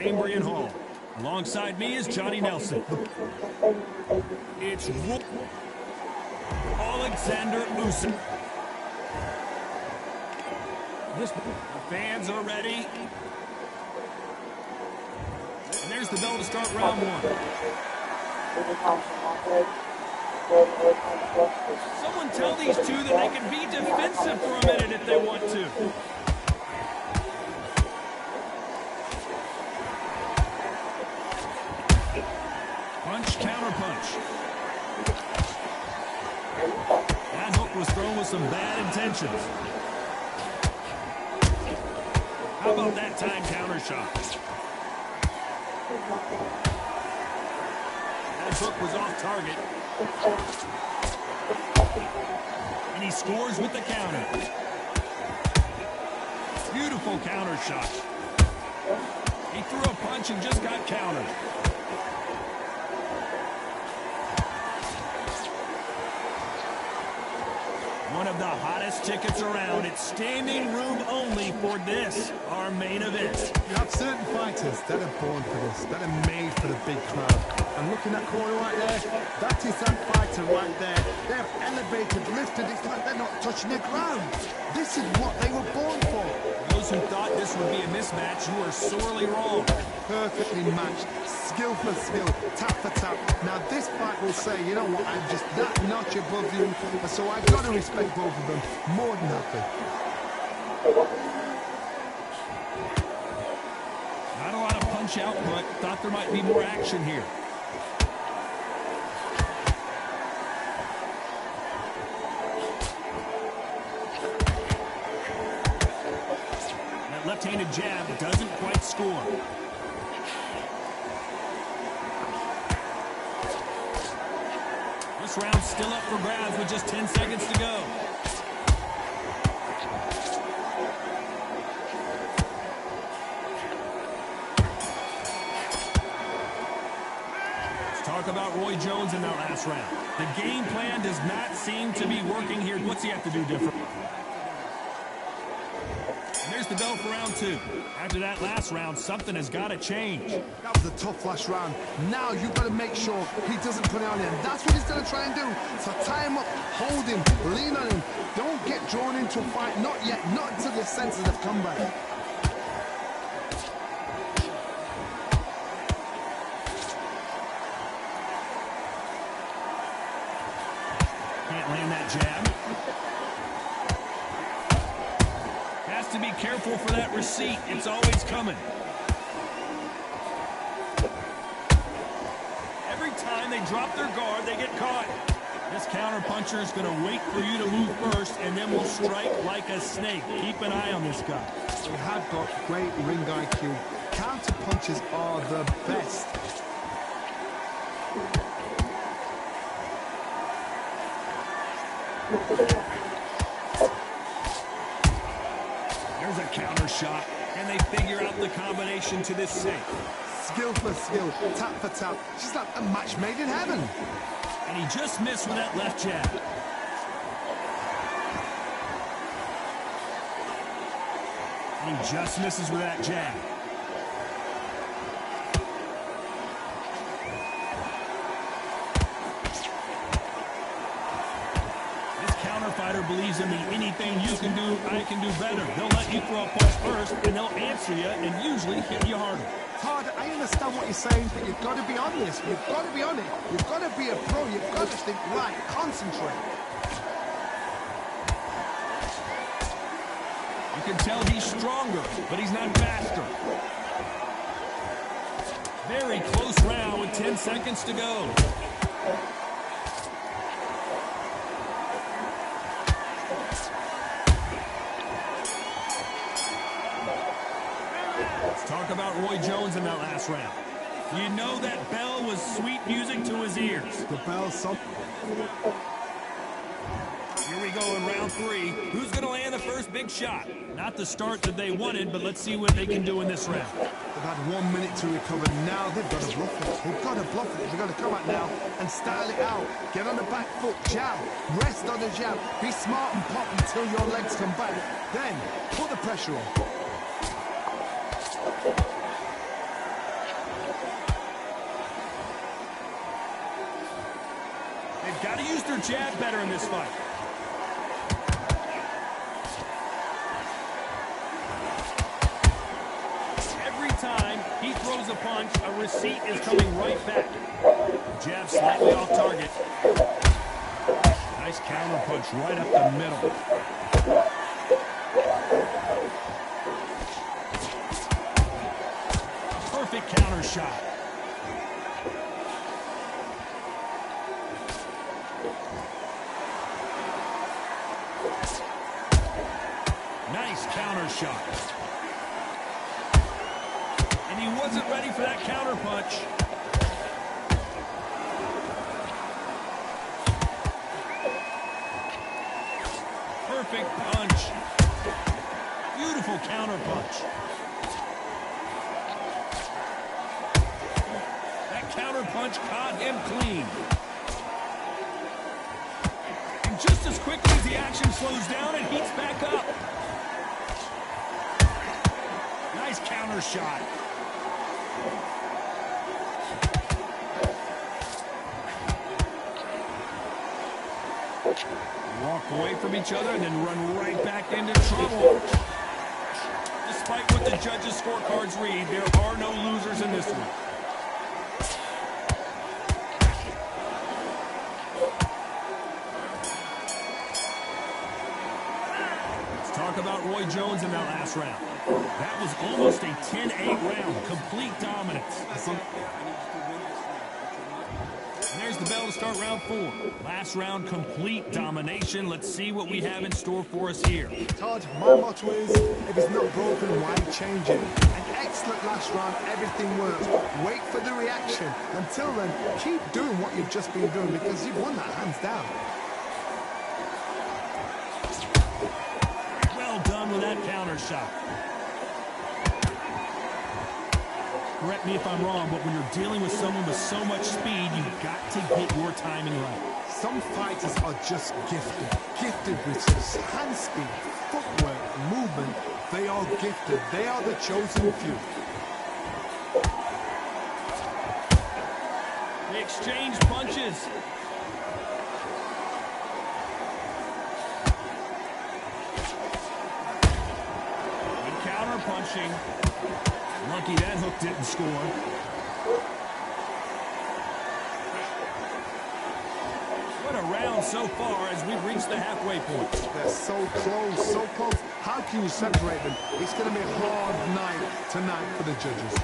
Cambrian Hall. Alongside me is Johnny Nelson. It's Alexander Usyk. The fans are ready. And there's the bell to start round one. Someone tell these two that they can be defensive for a minute if they want to. Punch, counter punch. That hook was thrown with some bad intentions. How about that time counter shot? That hook was off target. And he scores with the counter. Beautiful counter shot. He threw a punch and just got countered. One of the hottest tickets around. It's standing room only for this, our main event. You have certain fighters that are born for this, that are made for the big crowd. And looking at Corey right there, that is that fighter right there. They have elevated, lifted, it's like they're not touching the ground. This is what they were born for. Those who thought this would be a mismatch, you are sorely wrong. Perfectly matched, skill for skill, tap for tap. Now this fight will say, you know what, I'm just that notch above you, so I've got to respect both of them more than happy. Not a lot of punch output. Thought there might be more action here. That left-handed jab doesn't quite score. This round's still up for grabs with just 10 seconds to go. Let's talk about Roy Jones in that last round. The game plan does not seem to be working here. What's he have to do different? And there's the bell for round two. After that last round, something has got to change. That was a tough last round. Now you've got to make sure he doesn't put it on him. That's what he's going to try and do. So tie him up, hold him, lean on him. Don't get drawn into a fight. Not yet. Not until the senses have come back. Can't land that jab. Has to be careful for that receipt. It's always coming. Every time they drop their guard, they get caught. This counter puncher is going to wait for you to move first, and then will strike like a snake. Keep an eye on this guy. They have got great ring IQ. Counter punches are the best. There's a counter shot, and they figure out the combination to this safe. Skill for skill, tap for tap. Just like a match made in heaven. And he just missed with that left jab. And he just misses with that jab. Fighter believes in me. Anything you can do, I can do better. They'll let you throw a punch first, and they'll answer you, and usually hit you harder. Todd, I understand what you're saying, but you've got to be on this. You've got to be on it. You've got to be a pro. You've got to think right. Concentrate. You can tell he's stronger, but he's not faster. Very close round with 10 seconds to go. Talk about Roy Jones in that last round. You know that bell was sweet music to his ears. The bell, Here we go in round three. Who's going to land the first big shot? Not the start that they wanted, but let's see what they can do in this round. They've had 1 minute to recover. Now they've got to bluff it. They've got to bluff it. They've got to come out now and style it out. Get on the back foot, jab. Rest on the jab. Be smart and pop until your legs come back. Then put the pressure on. Got to use their jab better in this fight. Every time he throws a punch, a receipt is coming right back. Jab slightly off target. Nice counter punch right up the middle. Perfect counter shot. Nice counter shot. And he wasn't ready for that counter punch. Perfect punch. Beautiful counter punch. That counter punch caught him clean. And just as quickly as the action slows down, it heats back up. Nice counter shot. Walk away from each other and then run right back into trouble. Despite what the judges' scorecards read, there are no losers in this one. Let's talk about Roy Jones in that last round. That was almost a 10-8 round, complete dominance. And there's the bell to start round 4. Last round, complete domination. Let's see what we have in store for us here. Todd, my motto is, if it's not broken, why change it? An excellent last round, everything works. Wait for the reaction. Until then, keep doing what you've just been doing because you've won that hands down. Well done with that counter shot. Correct me if I'm wrong, but when you're dealing with someone with so much speed, you've got to get your timing right. Some fighters are just gifted. Gifted with hand speed, footwork, movement. They are gifted. They are the chosen few. They exchange punches. And counter punching. Lucky that hook didn't score. What a round so far as we've reached the halfway point. They're so close, so close. How can you separate them? It's going to be a hard night tonight for the judges.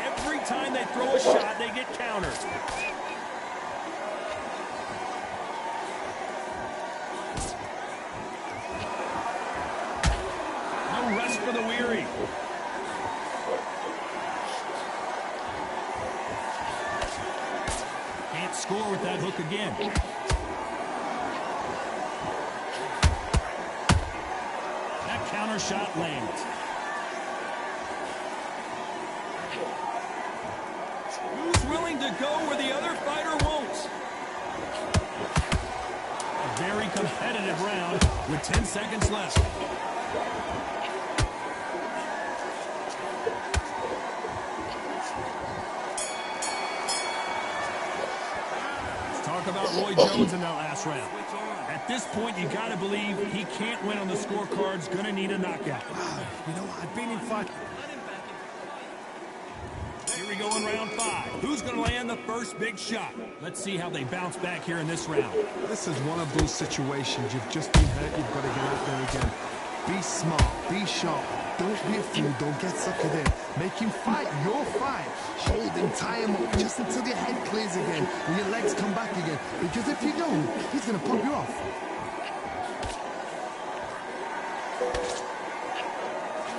Every time they throw a shot, they get countered. No rest for the weary. Can't score with that hook again. That counter shot lands. Who's willing to go where the other fighter won't? A very competitive round with 10 seconds left. Talk about Roy Jones in that last round. At this point, you got to believe he can't win on the scorecards. Going to need a knockout. Wow, you know what? I've been in fight. Here we go in round 5. Who's going to land the first big shot? Let's see how they bounce back here in this round. This is one of those situations. You've just been hurt. You've got to get out there again. Be smart. Be sharp. Don't be a fool. Don't get suckered in. Make him fight your fight. Hold him, tie him up just until your head clears again and your legs come back again. Because if you don't, he's going to pop you off.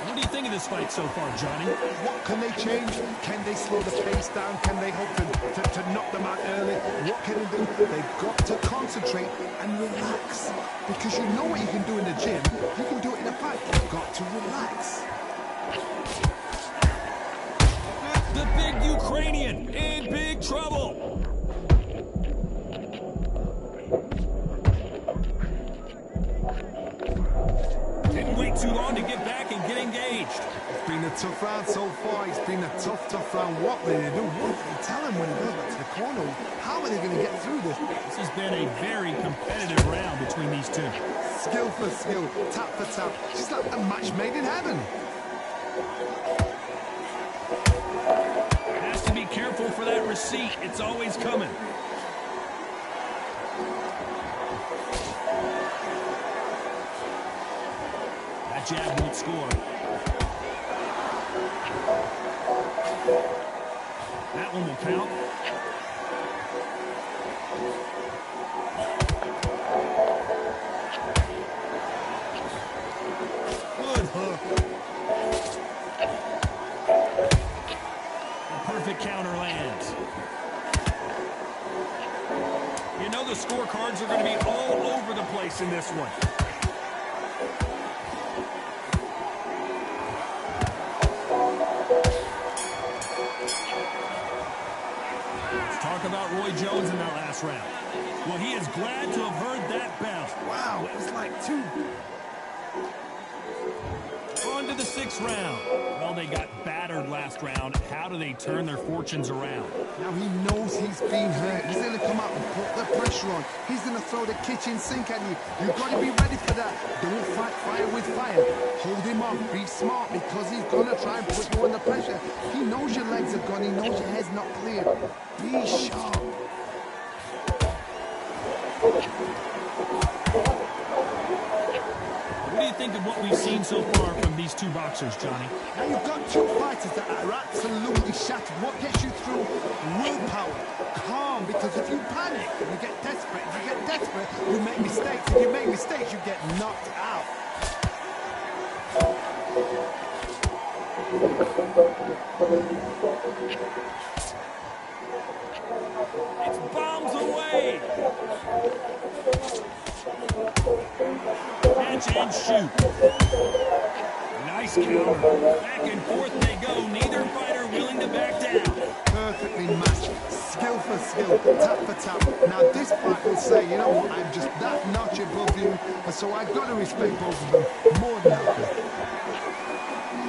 What do you think of this fight so far, Johnny? What can they change? Can they slow the pace down? Can they hope to knock them out early? What can they do? They've got to concentrate and relax. Because you know what you can do in the gym. You can do it in a fight. You've got to relax. The big Ukrainian in big trouble. Didn't wait too long to get back and get engaged. It's been a a tough round so far. It's been a tough round. What will they do? What will they tell him when he goes back to the corner? How are they going to get through this? This has been a very competitive round between these two. Skill for skill, tap for tap. Just like a match made in heaven. Has to be careful for that receipt. It's always coming. That jab won't score. That one will count. Good hook. A perfect counter lands. You know the scorecards are going to be all over the place in this one. Talk about Roy Jones in that last round. Well, he is glad to have heard that bell. Wow, it was like two. On to the 6th round. Well, they got battered last round. How do they turn their fortunes around? Now he knows he's been hurt. He's going to come out and put the pressure on. He's going to throw the kitchen sink at you. You've got to be ready for that. Don't fight fire with fire. Hold him off. Be smart because he's going to try and put you under pressure. He knows your legs are gone. He knows your head's not clear. Be sharp. What do you think of what we've seen so far from these two boxers, Johnny? Now you've got two fighters that are absolutely shattered. What gets you through? Willpower. Calm. Because if you panic, you get desperate. If you get desperate, you make mistakes. If you make mistakes, you get knocked out. It's bombs away. Catch and shoot. Nice counter. Back and forth they go. Neither fighter willing to back down. Perfectly matched. Skill for skill. Tap for tap. Now this fight will say, you know what, I'm just that notch above you. And so I've got to respect both of them. More than happy.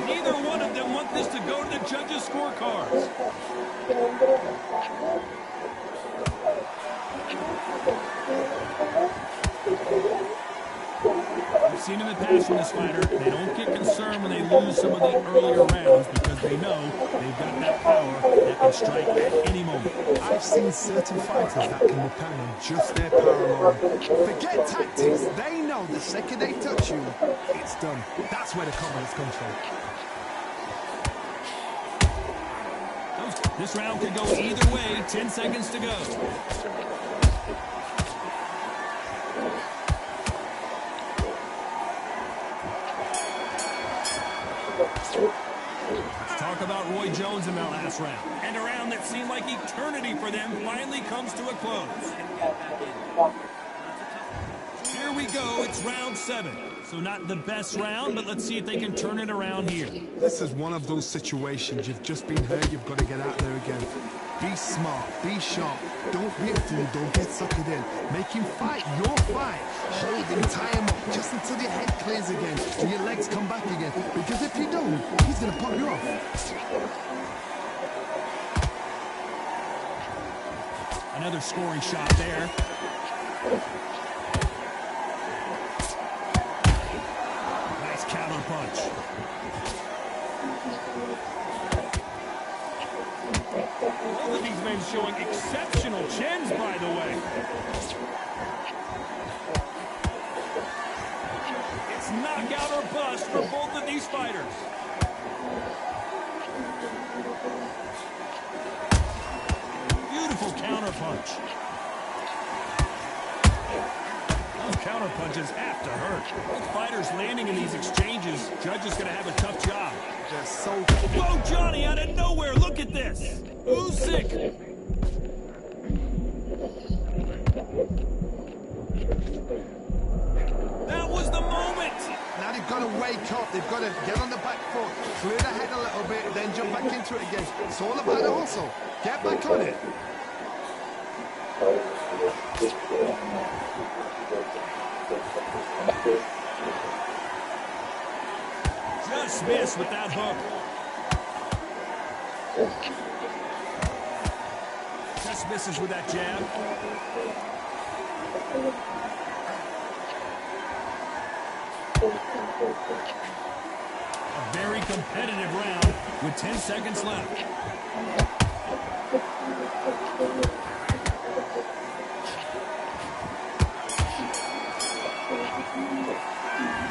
Neither one of them want this to go to the judges' scorecards. We've seen in the past from this fighter, they don't get concerned when they lose some of the earlier rounds because they know they've got that power that can strike at any moment. I've seen certain fighters that can depend on just their power alone. Forget tactics. They know the second they touch you, it's done. That's where the confidence comes from. This round could go either way. 10 seconds to go. Let's talk about Roy Jones in that last round. And a round that seemed like eternity for them finally comes to a close. Here we go. It's round 7. So not the best round, but let's see if they can turn it around here. This is one of those situations. You've just been hurt. You've got to get out there again. Be smart. Be sharp. Don't be a fool. Don't get suckered in. Make him fight your fight. Hold him, tie him up just until your head clears again and your legs come back again. Because if you don't, he's going to pop you off. Another scoring shot there. Nice counter punch. Both of these men showing exceptional chins, by the way. It's knockout or bust for both of these fighters. Beautiful counter punch. Those counter punches have to hurt. Both fighters landing in these exchanges. Judge is going to have a tough job. They're so... Whoa, Johnny, out of nowhere. Look at this. Usyk. That was the moment. Now they've got to wake up. They've got to get on the back foot, clear the head a little bit, then jump back into it again. It's all about the hustle. Get back on it. Just missed with that hook. Just misses with that jab. A very competitive round with 10 seconds left.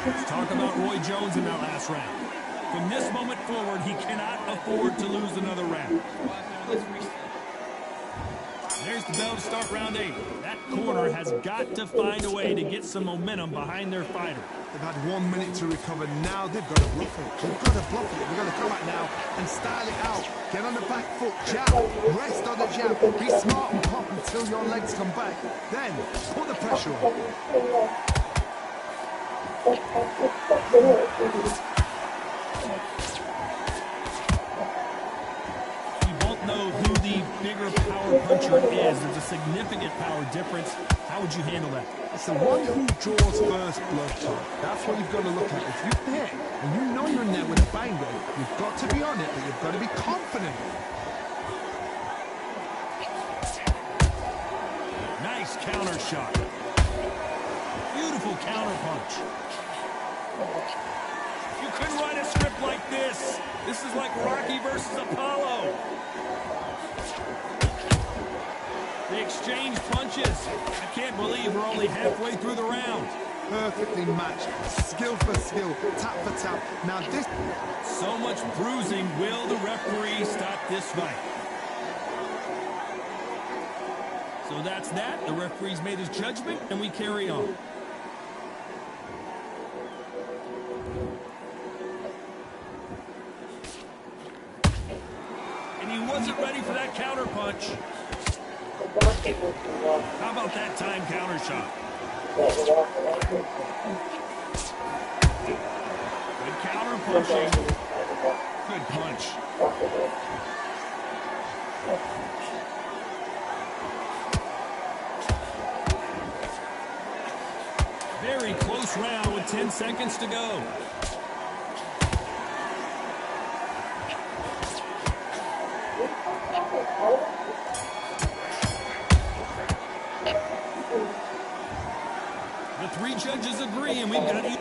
Let's talk about Roy Jones in that last round. From this moment forward, he cannot afford to lose another round. There's the bell to start round 8. That corner has got to find a way to get some momentum behind their fighter. They've had 1 minute to recover. Now they've got to bluff it. They've got to bluff it. They've got to come out now and style it out. Get on the back foot, jab, rest on the jab. Be smart and pop until your legs come back. Then put the pressure on. Know who the bigger power puncher is. There's a significant power difference. How would you handle that? It's the one who draws first blood, Tom. That's what you've got to look at. If you're there and you know you're in there with a banger, you've got to be on it, but you've got to be confident. Nice counter shot. Beautiful counter punch. You couldn't write a script like this. This is like Rocky versus Apollo. They exchange punches. I can't believe we're only halfway through the round. Perfectly matched. Skill for skill. Tap for tap. Now this... So much bruising. Will the referee stop this fight? So that's that. The referee's made his judgment, and we carry on. And he wasn't ready for that counter punch. How about that time counter shot? Good counter punching. Good punch. Very close round with 10 seconds to go. The 3 judges agree, and we've got it.